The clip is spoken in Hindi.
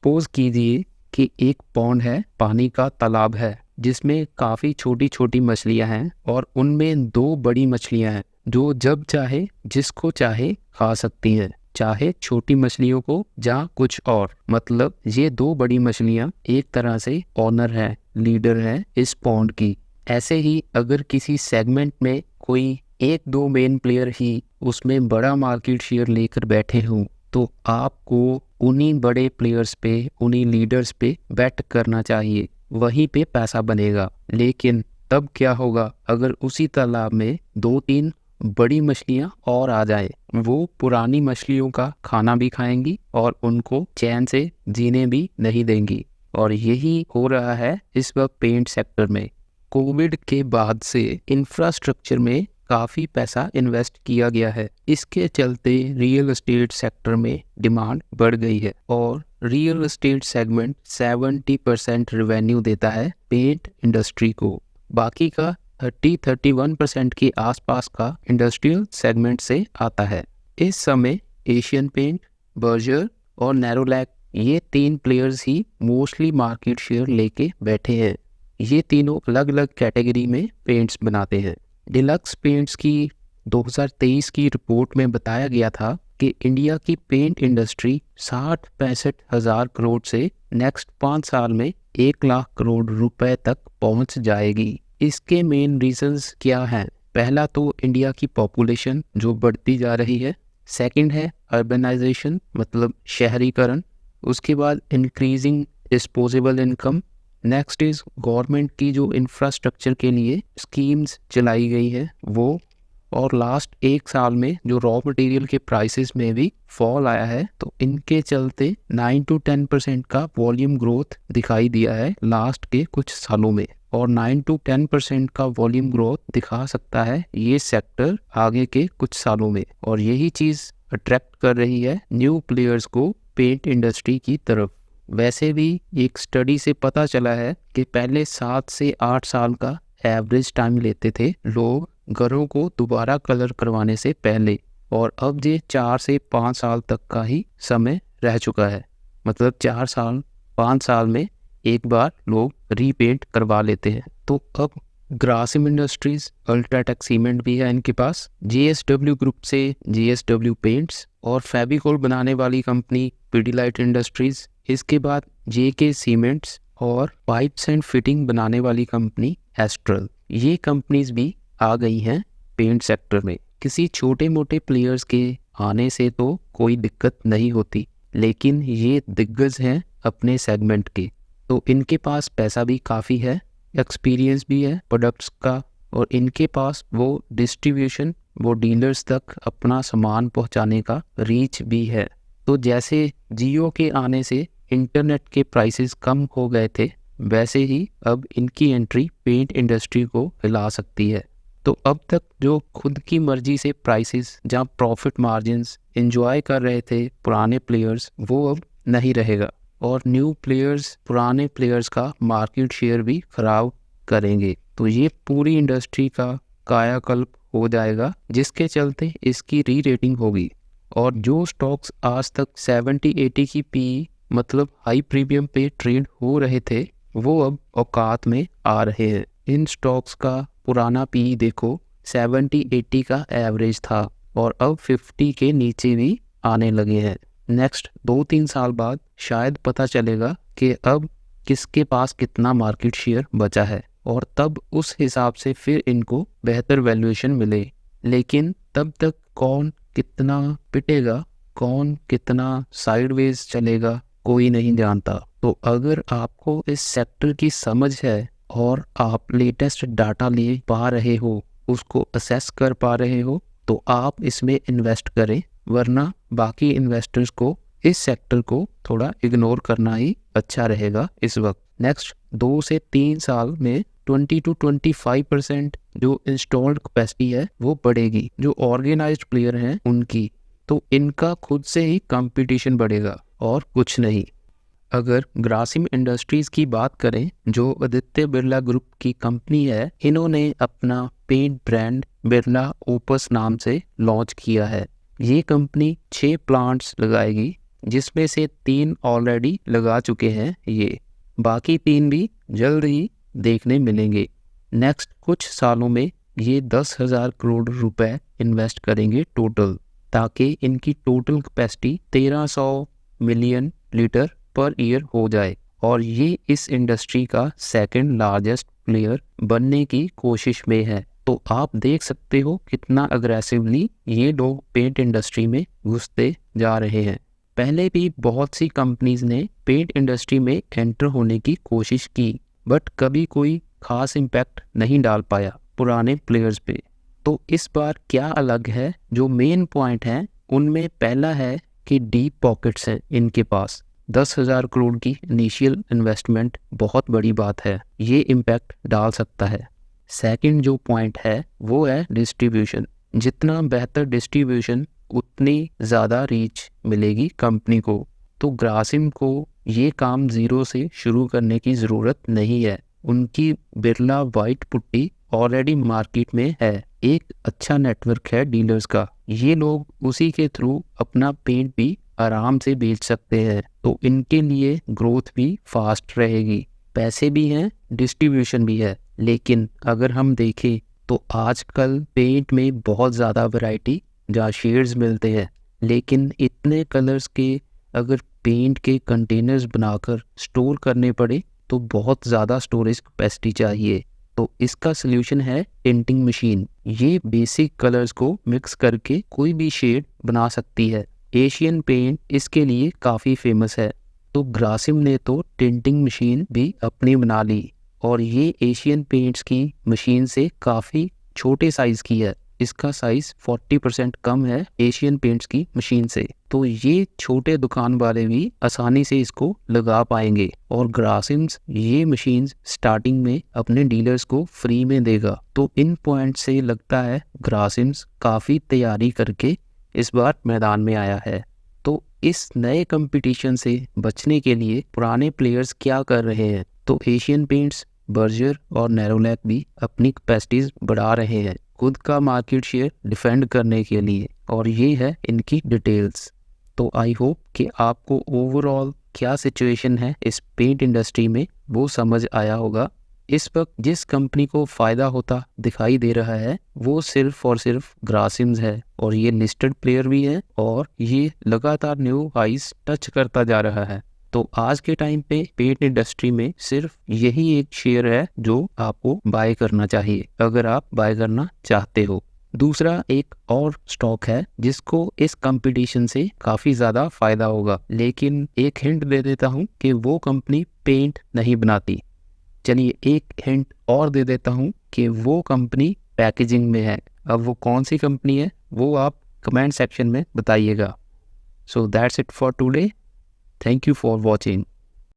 सपोज कीजिए कि एक पॉन्ड है, पानी का तालाब है जिसमें काफ़ी छोटी छोटी मछलियां हैं और उनमें दो बड़ी मछलियां हैं जो जब चाहे जिसको चाहे खा सकती हैं, चाहे छोटी मछलियों को या कुछ और। मतलब ये दो बड़ी मछलियां एक तरह से ऑनर है, लीडर है इस पॉन्ड की। ऐसे ही अगर किसी सेगमेंट में कोई एक दो मेन प्लेयर ही उसमें बड़ा मार्केट शेयर लेकर बैठे हों तो आपको उन्हीं बड़े प्लेयर्स पे, उन्हीं लीडर्स पे बेट करना चाहिए, वहीं पे पैसा बनेगा। लेकिन तब क्या होगा अगर उसी तालाब में दो तीन बड़ी मछलियां और आ जाए? वो पुरानी मछलियों का खाना भी खाएंगी और उनको चैन से जीने भी नहीं देंगी। और यही हो रहा है इस वक्त पेंट सेक्टर में। कोविड के बाद से इंफ्रास्ट्रक्चर में काफ़ी पैसा इन्वेस्ट किया गया है। इसके चलते रियल एस्टेट सेक्टर में डिमांड बढ़ गई है और रियल एस्टेट सेगमेंट 70% रेवेन्यू देता है पेंट इंडस्ट्री को। बाकी का 30-31% के आसपास का इंडस्ट्रियल सेगमेंट से आता है। इस समय एशियन पेंट, बर्जर और नैरोलैक, ये तीन प्लेयर्स ही मोस्टली मार्केट शेयर लेके बैठे हैं। ये तीनों अलग अलग कैटेगरी में पेंट्स बनाते हैं। डिलक्स पेंट्स की 2023 की रिपोर्ट में बताया गया था कि इंडिया की पेंट इंडस्ट्री 60-65 हज़ार करोड़ से नेक्स्ट 5 साल में 1 लाख करोड़ रुपए तक पहुंच जाएगी। इसके मेन रीजंस क्या हैं? पहला तो इंडिया की पॉपुलेशन जो बढ़ती जा रही है। सेकंड है अर्बनाइजेशन, मतलब शहरीकरण। उसके बाद increasing disposable income. Next is government की जो इंफ्रास्ट्रक्चर के लिए स्कीम्स चलाई गई है वो। और लास्ट 1 साल में जो रॉ मटेरियल के प्राइसेस में भी फॉल आया है, तो इनके चलते 9-10% का वॉल्यूम ग्रोथ दिखाई दिया है लास्ट के कुछ सालों में। और 9-10% का वॉल्यूम ग्रोथ दिखा सकता है ये सेक्टर आगे के कुछ सालों में। और यही चीज़ अट्रैक्ट कर रही है न्यू प्लेयर्स को पेंट इंडस्ट्री की तरफ। वैसे भी एक स्टडी से पता चला है कि पहले 7 से 8 साल का एवरेज टाइम लेते थे लोग घरों को दोबारा कलर करवाने से पहले, और अब ये 4 से 5 साल तक का ही समय रह चुका है। मतलब 4 साल 5 साल में एक बार लोग रीपेंट करवा लेते हैं। तो अब ग्रासिम इंडस्ट्रीज, अल्ट्राटेक सीमेंट भी है इनके पास, JSW ग्रुप से JSW पेंट्स और फेविकोल बनाने वाली कंपनी पिडिलाइट इंडस्ट्रीज। इसके बाद JK सीमेंट्स और पाइप्स एंड फिटिंग बनाने वाली कंपनी एस्ट्रल। ये कंपनीज भी आ गई हैं पेंट सेक्टर में। किसी छोटे मोटे प्लेयर्स के आने से तो कोई दिक्कत नहीं होती, लेकिन ये दिग्गज हैं अपने सेगमेंट के, तो इनके पास पैसा भी काफ़ी है, एक्सपीरियंस भी है प्रोडक्ट्स का, और इनके पास वो डिस्ट्रीब्यूशन, वो डीलर्स तक अपना सामान पहुंचाने का रीच भी है। तो जैसे जियो के आने से इंटरनेट के प्राइसेस कम हो गए थे, वैसे ही अब इनकी एंट्री पेंट इंडस्ट्री को हिला सकती है। तो अब तक जो खुद की मर्जी से प्राइसेस जहाँ प्रॉफिट मार्जिन्स एंजॉय कर रहे थे पुराने प्लेयर्स, वो अब नहीं रहेगा। और न्यू प्लेयर्स पुराने प्लेयर्स का मार्केट शेयर भी खराब करेंगे। तो ये पूरी इंडस्ट्री का कायाकल्प हो जाएगा, जिसके चलते इसकी री रेटिंग होगी। और जो स्टॉक्स आज तक 70-80 की पी, मतलब हाई प्रीमियम पे ट्रेड हो रहे थे, वो अब औकात में आ रहे हैं। इन स्टॉक्स का पुराना पी देखो 70-80 का एवरेज था और अब 50 के नीचे भी आने लगे हैं। नेक्स्ट 2-3 साल बाद शायद पता चलेगा कि अब किसके पास कितना मार्केट शेयर बचा है, और तब उस हिसाब से फिर इनको बेहतर वैल्यूएशन मिले। लेकिन तब तक कौन कितना पिटेगा, कौन कितना साइडवेज चलेगा, कोई नहीं जानता। तो अगर आपको इस सेक्टर की समझ है और आप लेटेस्ट डाटा ले पा रहे हो, उसको असेस कर पा रहे हो, तो आप इसमें इन्वेस्ट करें, वरना बाकी इन्वेस्टर्स को इस सेक्टर को थोड़ा इग्नोर करना ही अच्छा रहेगा इस वक्त। नेक्स्ट 2 से 3 साल में 20-25% जो इंस्टॉल्ड कैपेसिटी है वो बढ़ेगी, जो ऑर्गेनाइज्ड प्लेयर हैं उनकी। तो इनका खुद से ही कंपटीशन बढ़ेगा और कुछ नहीं। अगर ग्रासिम इंडस्ट्रीज की बात करें, जो आदित्य बिरला ग्रुप की कंपनी है, इन्होंने अपना पेंट ब्रांड बिरला ओपस नाम से लॉन्च किया है। ये कंपनी 6 प्लांट्स लगाएगी जिसमें से 3 ऑलरेडी लगा चुके हैं ये, बाकी 3 भी जल्द ही देखने मिलेंगे। नेक्स्ट कुछ सालों में ये 10,000 करोड़ रुपए इन्वेस्ट करेंगे टोटल, ताकि इनकी total capacity 1300 million litre per year हो जाए और ये इस इंडस्ट्री का सेकंड लार्जेस्ट प्लेयर बनने की कोशिश में है। तो आप देख सकते हो कितना अग्रेसिवली ये लोग पेंट इंडस्ट्री में घुसते जा रहे हैं। पहले भी बहुत सी कंपनीज ने पेंट इंडस्ट्री में एंटर होने की कोशिश की, बट कभी कोई खास इम्पैक्ट नहीं डाल पाया पुराने प्लेयर्स पे। तो इस बार क्या अलग है, जो मेन पॉइंट है उनमें पहला है कि डीप पॉकेट्स हैं इनके पास। 10,000 करोड़ की इनिशियल इन्वेस्टमेंट बहुत बड़ी बात है, ये इम्पैक्ट डाल सकता है। सेकंड जो पॉइंट है वो है डिस्ट्रीब्यूशन। जितना बेहतर डिस्ट्रीब्यूशन उतनी ज़्यादा रीच मिलेगी कंपनी को। तो ग्रासिम को ये काम ज़ीरो से शुरू करने की ज़रूरत नहीं है, उनकी Birla white putty already market में है, एक अच्छा नेटवर्क है डीलर्स का, ये लोग उसी के थ्रू अपना पेंट भी आराम से बेच सकते हैं। तो इनके लिए ग्रोथ भी फास्ट रहेगी, पैसे भी हैं, डिस्ट्रीब्यूशन भी है। लेकिन अगर हम देखें तो आजकल पेंट में बहुत ज़्यादा वैरायटी जहाँ शेड्स मिलते हैं, लेकिन इतने कलर्स के अगर पेंट के कंटेनर्स बनाकर स्टोर करने पड़े तो बहुत ज़्यादा स्टोरेज कैपेसिटी चाहिए। तो इसका सोल्यूशन है टिंटिंग मशीन। ये बेसिक कलर्स को मिक्स करके कोई भी शेड बना सकती है। एशियन पेंट इसके लिए काफ़ी फेमस है, तो ग्रासिम ने तो टिंटिंग मशीन भी अपनी बना ली और ये एशियन पेंट्स की मशीन से काफ़ी छोटे साइज़ की है। इसका साइज़ 40% कम है एशियन पेंट्स की मशीन से। तो ये छोटे दुकान वाले भी आसानी से इसको लगा पाएंगे और ग्रासिम्स ये मशीन्स स्टार्टिंग में अपने डीलर्स को फ्री में देगा। तो इन पॉइंट से लगता है ग्रासिम्स काफ़ी तैयारी करके इस बार मैदान में आया है। तो इस नए कंपटीशन से बचने के लिए पुराने प्लेयर्स क्या कर रहे हैं, तो एशियन पेंट्स, बर्जर और नैरोलैक भी अपनी कैपेसिटीज बढ़ा रहे हैं खुद का मार्केट शेयर डिफेंड करने के लिए, और ये है इनकी डिटेल्स। तो आई होप कि आपको ओवरऑल क्या सिचुएशन है इस पेंट इंडस्ट्री में वो समझ आया होगा। इस वक्त जिस कंपनी को फ़ायदा होता दिखाई दे रहा है वो सिर्फ और सिर्फ ग्रासिम्स है, और ये लिस्टेड प्लेयर भी है और ये लगातार न्यू हाइज टच करता जा रहा है। तो आज के टाइम पे पेंट इंडस्ट्री में सिर्फ यही एक शेयर है जो आपको बाय करना चाहिए अगर आप बाय करना चाहते हो। दूसरा एक और स्टॉक है जिसको इस कंपटीशन से काफ़ी ज़्यादा फ़ायदा होगा, लेकिन एक हिंट दे देता हूँ कि वो कंपनी पेंट नहीं बनाती। चलिए एक हिंट और दे देता हूँ कि वो कंपनी पैकेजिंग में है। अब वो कौन सी कंपनी है वो आप कमेंट सेक्शन में बताइएगा। So that's it for today. Thank you for watching.